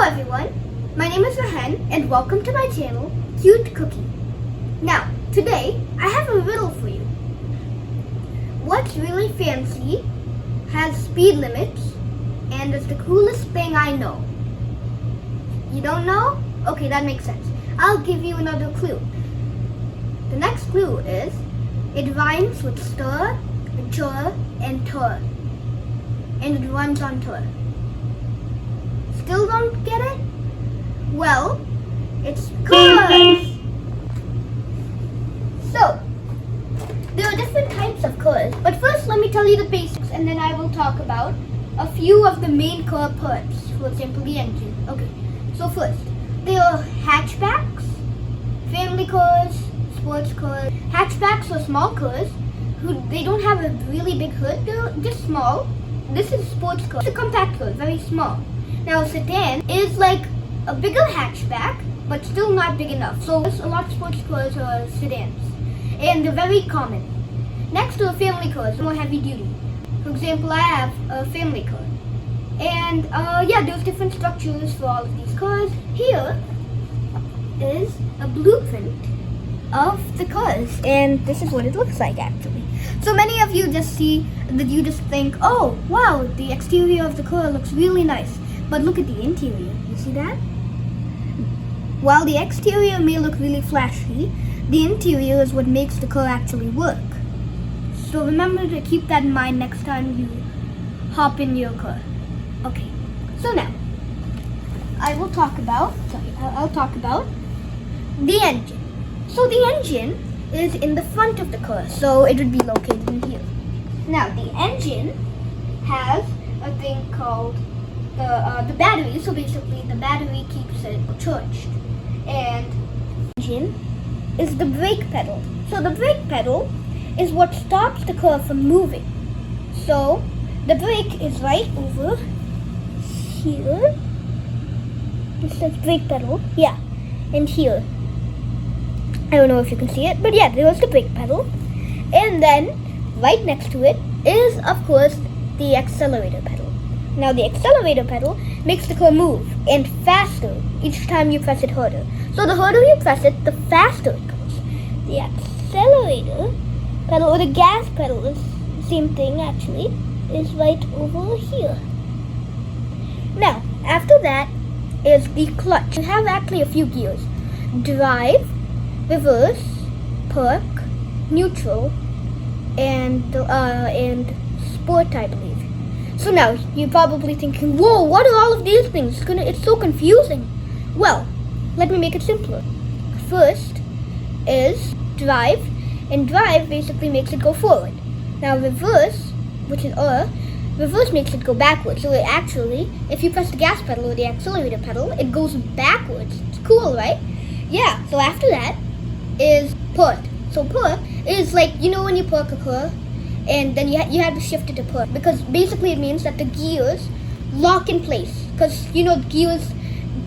everyone, my name is Rahan and welcome to my channel, Cute Cookie. Now, today I have a riddle for you. What's really fancy, has speed limits, and is the coolest thing I know? You don't know? Okay, that makes sense. I'll give you another clue. The next clue is, it rhymes with stir, chur, and tur. And it runs on tour. Still don't get it? Well, it's curves. So, there are different types of curves, but first let me tell you the basics and then I will talk about a few of the main curve parts, for example the engine. Okay, so first, there are hatchbacks, family cars, sports cars. Hatchbacks are small cars they don't have a really big hood, they're just small. This is a sports car. It's a compact car, very small. Now a sedan is like a bigger hatchback, but still not big enough. So a lot of sports cars are sedans, and they're very common. Next to family cars, more heavy duty. For example, I have a family car, and there's different structures for all of these cars. Here is a blueprint of the cars, and this is what it looks like actually. So many of you just think, oh wow, the exterior of the car looks really nice, but look at the interior. You see that? While the exterior may look really flashy, the interior is what makes the car actually work. So remember to keep that in mind next time you hop in your car. Okay, so now I'll talk about the engine. So the engine is in the front of the car, so it would be located in here. Now the engine has a thing called the battery, so basically the battery keeps it charged. And the engine is the brake pedal. So the brake pedal is what stops the car from moving. So the brake is right over here. This says brake pedal, yeah, and here. I don't know if you can see it, but yeah, there was the brake pedal. And then, right next to it is, of course, the accelerator pedal. Now, the accelerator pedal makes the car move, and faster each time you press it harder. So the harder you press it, the faster it goes. The accelerator pedal, or the gas pedal, is the same thing actually, is right over here. Now, after that is the clutch. You have actually a few gears. Drive, reverse, park, neutral, and sport, I believe. So now you're probably thinking, whoa, what are all of these things? It's so confusing. Well, let me make it simpler. First is drive, and drive basically makes it go forward. Now reverse, which is reverse makes it go backwards. So it actually, if you press the gas pedal or the accelerator pedal, it goes backwards. It's cool, right? Yeah, so after that is park. So park is like, you know when you park a car and then you have to shift it to park, because basically it means that the gears lock in place, because you know gears,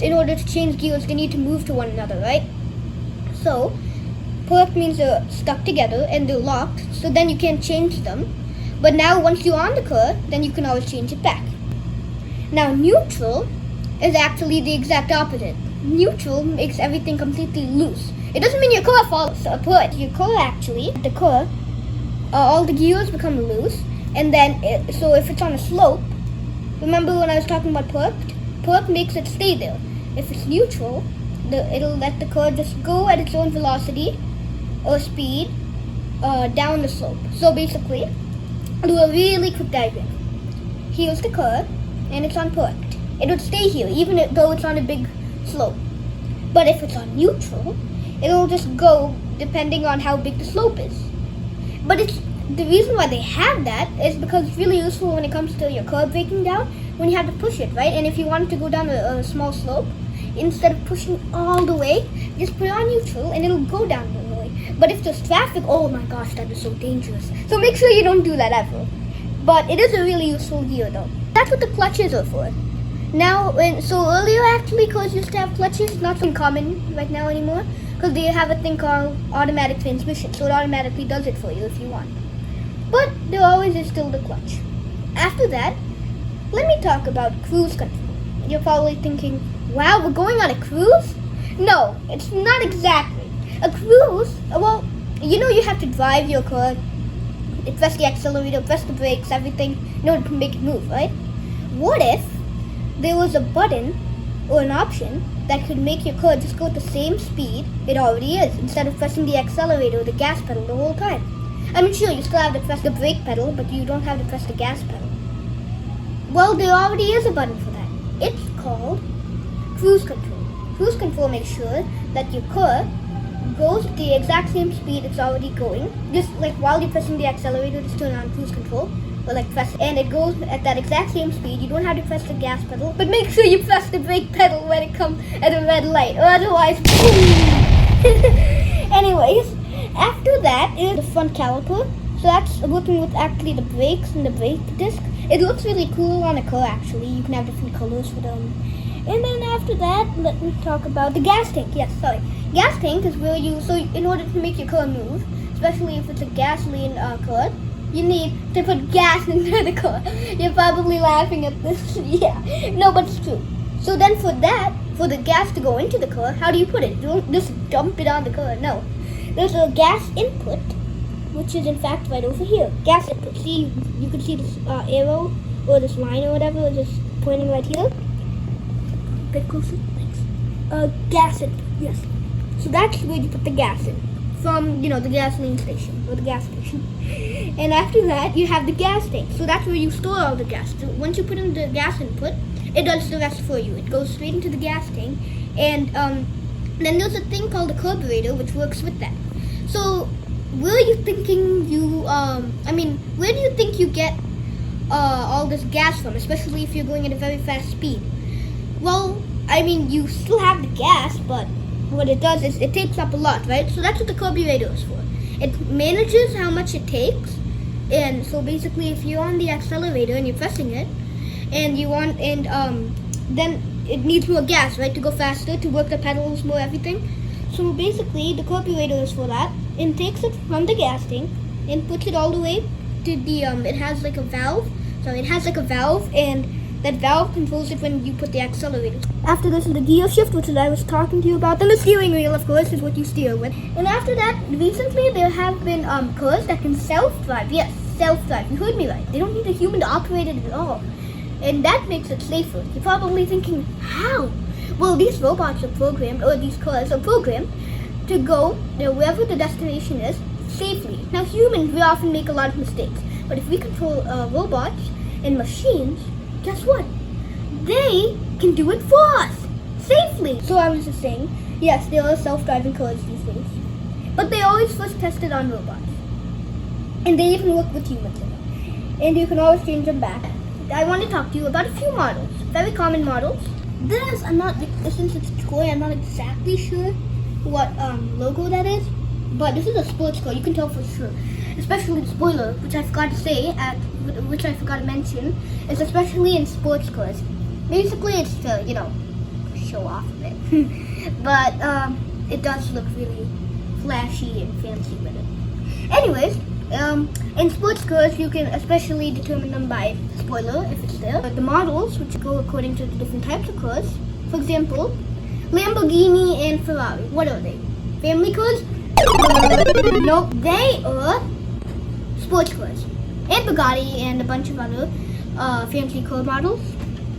in order to change gears they need to move to one another, right? So park means they're stuck together and they're locked, so then you can't change them. But now once you're on the car, then you can always change it back. Now neutral is actually the exact opposite. Neutral makes everything completely loose. It doesn't mean your car falls apart. Your car actually, the car, all the gears become loose, and then so if it's on a slope, remember when I was talking about parked? Park makes it stay there. If it's neutral, it'll let the car just go at its own velocity or speed down the slope. So basically, I'll do a really quick diagram. Here's the car, and it's on parked. It would stay here even though it's on a big slope. But if it's on neutral, it'll just go depending on how big the slope is. But the reason why they have that is because it's really useful when it comes to your car breaking down, when you have to push it, right? And if you want it to go down a small slope, instead of pushing all the way, just put it on neutral and it'll go down the way. But if there's traffic, oh my gosh, that is so dangerous. So make sure you don't do that ever. But it is a really useful gear though. That's what the clutches are for. Now, so earlier actually cars used to have clutches, not so common right now anymore, because they have a thing called automatic transmission, so it automatically does it for you if you want. But there always is still the clutch. After that, let me talk about cruise control. you're probably thinking, wow, we're going on a cruise? No, it's not exactly. A cruise, well, you have to drive your car, press the accelerator, press the brakes, everything, in order to make it move, right? What if there was a button or an option that could make your car just go at the same speed it already is, instead of pressing the accelerator or the gas pedal the whole time? I mean, sure, you still have to press the brake pedal, but you don't have to press the gas pedal. Well, there already is a button for that. It's called cruise control. Cruise control makes sure that your car goes at the exact same speed it's already going. Just like while you're pressing the accelerator, just turn on cruise control. Or like press, and it goes at that exact same speed. You don't have to press the gas pedal, but make sure you press the brake pedal when it comes at a red light, or otherwise, anyways, after that is the front caliper. So that's working with actually the brakes and the brake disc. It looks really cool on a car actually. You can have different colors for them. And then after that, let me talk about the gas tank. Yes, sorry. Gas tank is where so in order to make your car move, especially if it's a gasoline car, you need to put gas into the car. You're probably laughing at this. Yeah. No, but it's true. So then for the gas to go into the car, how do you put it? Don't just dump it on the car. No. There's a gas input, which is in fact right over here. Gas input. See, you can see this arrow or this line or whatever just pointing right here. Get closer. Thanks. Gas input. Yes. So that's where you put the gas in. From, the gasoline station or the gas station. And after that, you have the gas tank. So that's where you store all the gas. So once you put in the gas input, it does the rest for you. It goes straight into the gas tank. And then there's a thing called a carburetor, which works with that. So where are you thinking where do you think you get all this gas from, especially if you're going at a very fast speed? Well, you still have the gas, but what it does is it takes up a lot, right? So that's what the carburetor is for. It manages how much it takes, and so basically, if you're on the accelerator and you're pressing it, and then it needs more gas, right, to go faster, to work the pedals more, everything. So basically, the carburetor is for that, and takes it from the gas tank and puts it all the way to the it has like a valve. So it has like a valve, and that valve controls it when you put the accelerator. After this is the gear shift, which is I was talking to you about. Then the steering wheel, of course, is what you steer with. And after that, recently there have been cars that can self-drive. Yes, self-drive. You heard me right. They don't need a human to operate it at all. And that makes it safer. You're probably thinking, how? Well, these robots are programmed, or these cars are programmed to go wherever the destination is safely. Now, humans, we often make a lot of mistakes. But if we control robots and machines, guess what? They can do it for us safely. So I was just saying, yes, there are self-driving cars these days, but they always first tested on robots, and they even work with humans in them. And you can always change them back. I want to talk to you about a few models, very common models. Since it's toy, I'm not exactly sure what logo that is, but this is a sports car. You can tell for sure, especially the spoiler, which I forgot to say which I forgot to mention, is especially in sports cars. Basically, it's to, show off a bit. But it does look really flashy and fancy with it. Anyways, in sports cars, you can especially determine them by spoiler, if it's there. The models, which go according to the different types of cars. For example, Lamborghini and Ferrari. What are they? Family cars? Nope, they are sports cars. And Bugatti and a bunch of other fancy car models.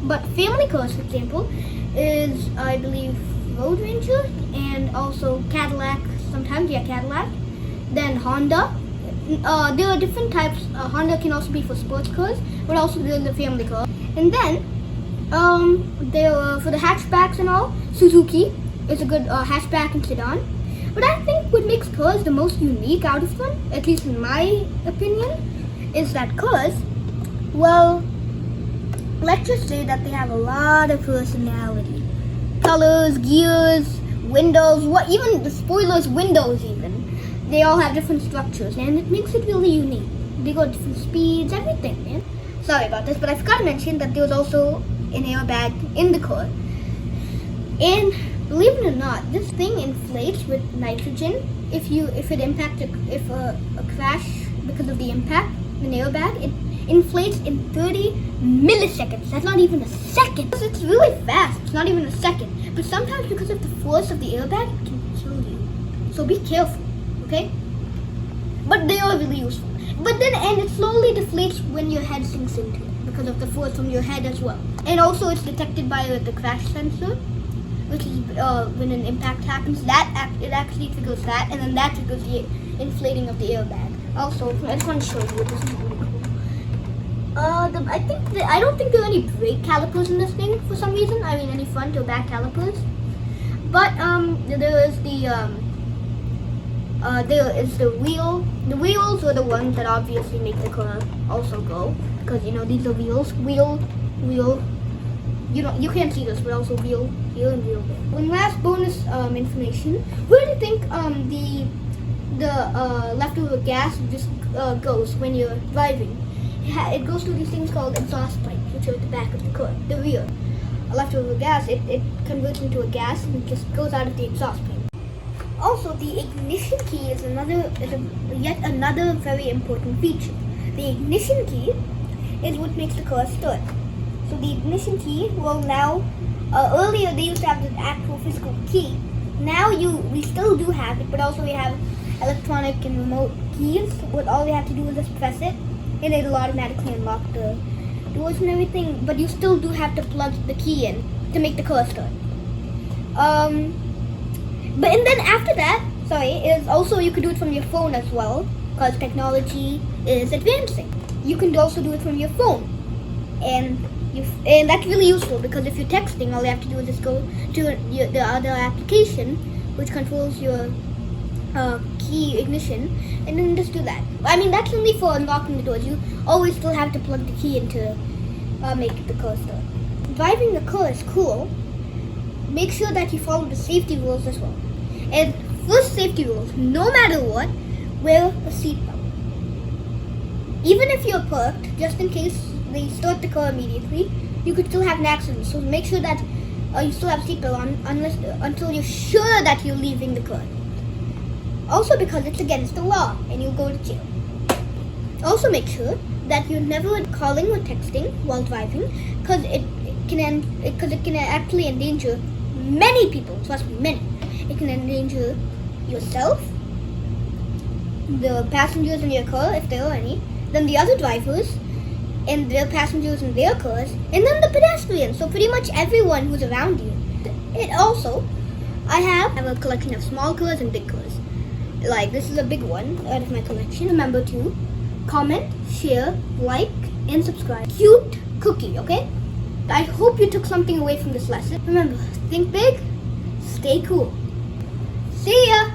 But family cars, for example, is, I believe, Road Ranger and also Cadillac, sometimes, yeah, Cadillac. Then Honda. There are different types. Honda can also be for sports cars, but also they're the family car. And then, there are, for the hatchbacks and all, Suzuki is a good hatchback and sedan. But I think what makes cars the most unique out of them, at least in my opinion, is that cars, well, let's just say that they have a lot of personality. Colors, gears, windows, even the spoilers, windows even. They all have different structures, and it makes it really unique. They go at different speeds, everything, man. Sorry about this, but I forgot to mention that there was also an airbag in the car. And believe it or not, this thing inflates with nitrogen. If a crash because of the impact, an airbag, inflates in 30 milliseconds. That's not even a second. It's really fast. It's not even a second. But sometimes because of the force of the airbag, it can kill you. So be careful, okay? But they are really useful. But then, and it slowly deflates when your head sinks into it because of the force from your head as well. And also it's detected by the crash sensor, which is when an impact happens, it actually triggers that, and then that triggers the inflating of the airbag. Also, I just want to show you, this is really cool. I don't think there are any brake calipers in this thing for some reason. I mean, any front or back calipers. But there is the wheel. The wheels are the ones that obviously make the car also go, because these are wheels. Wheel. You can't see this, but also wheel here and wheel there. One last bonus information. Where do you think the leftover gas just goes when you're driving? It goes to these things called exhaust pipes, which are at the back of the car, the rear. Leftover gas, it converts into a gas and it just goes out of the exhaust pipe. Also, the ignition key is yet another very important feature. The ignition key is what makes the car start. So the ignition key will now, earlier they used to have the actual physical key. Now we still do have it, but also we have electronic and remote keys. What all you have to do is just press it, and it'll automatically unlock the doors and everything. But you still do have to plug the key in to make the car start. But and then after that, is also you can do it from your phone as well, because technology is advancing. You can also do it from your phone, and that's really useful because if you're texting, all you have to do is just go to the other application which controls your key ignition, and then just do that. I mean, that's only for unlocking the doors. You always still have to plug the key in to make the car start. Driving the car is cool. Make sure that you follow the safety rules as well. And first safety rules, no matter what, wear a seatbelt. Even if you're parked, just in case they start the car immediately, you could still have an accident. So make sure that you still have seatbelt on until you're sure that you're leaving the car. Also because it's against the law and you'll go to jail. Also make sure that you're never calling or texting while driving, because it can actually endanger many people. Trust me, many. It can endanger yourself, the passengers in your car if there are any, then the other drivers and their passengers in their cars, and then the pedestrians. So pretty much everyone who's around you. I have a collection of small cars and big cars. Like this is a big one out of my collection. Remember to comment, share, like, and subscribe. Cute cookie, okay? I hope you took something away from this lesson. Remember, think big, stay cool. See ya!